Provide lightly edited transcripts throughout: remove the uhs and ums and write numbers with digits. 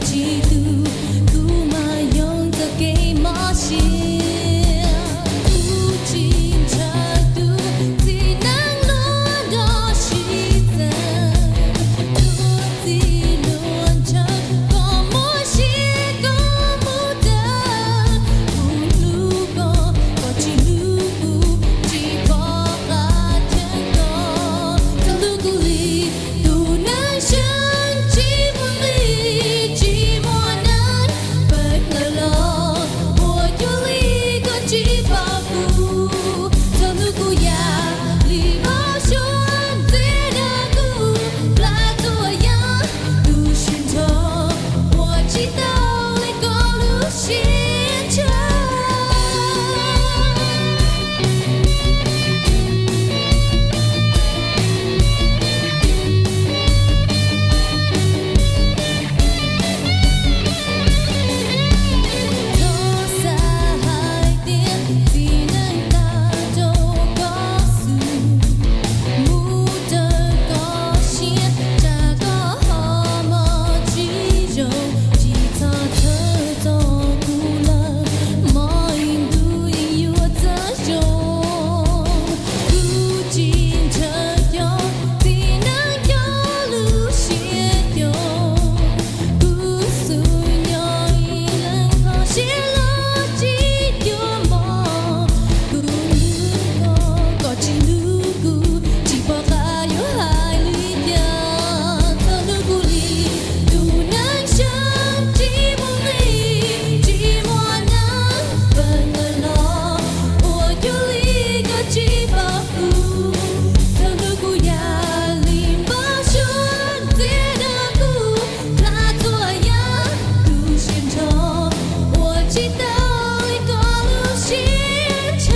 嫉妒，苦马用的给冒险，无尽程度，只能落到西藏，独自论成，多么些多么的，不路过，过去路不，几波啊天空，在路谷里都能升起梦里，寂寞难分了喽，我有一个记保护，在路谷呀里好选择的路，拉左呀路线头，我知道那个路线程。走在海边，只能打着告诉，木的高线，这个好么肌肉，吉他侧走古了，毛印度音有作用，不仅这样，只能有路线用，不属有一人好些逻辑幽默，古路过，过去路谷，几波还有海里的，在路谷里都能升寂寞里，寂寞难分了喽，我有一个记保护，在路谷呀里保选择的路，拉左呀路线头，我知道一个路线程。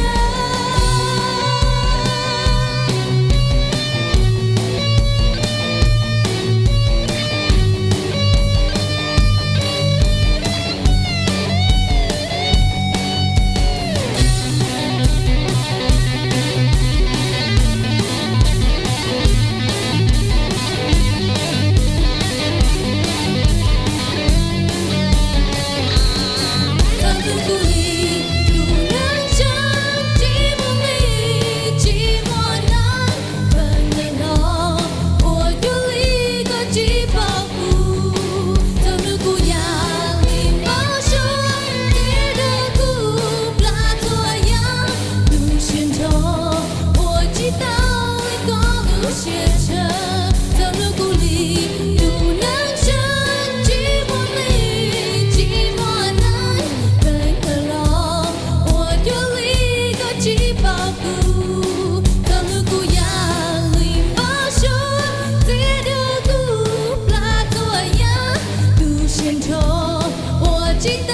在路谷里都能升寂寞里，寂寞难分了喽，我有一个记保护，在路谷呀里保选择的路，拉左呀路线头，我知道一个路线程，在路谷里都能升寂寞里，寂寞难分了喽，我有一个记保护，在路谷呀里保选择的路，拉左呀路线头，我知道。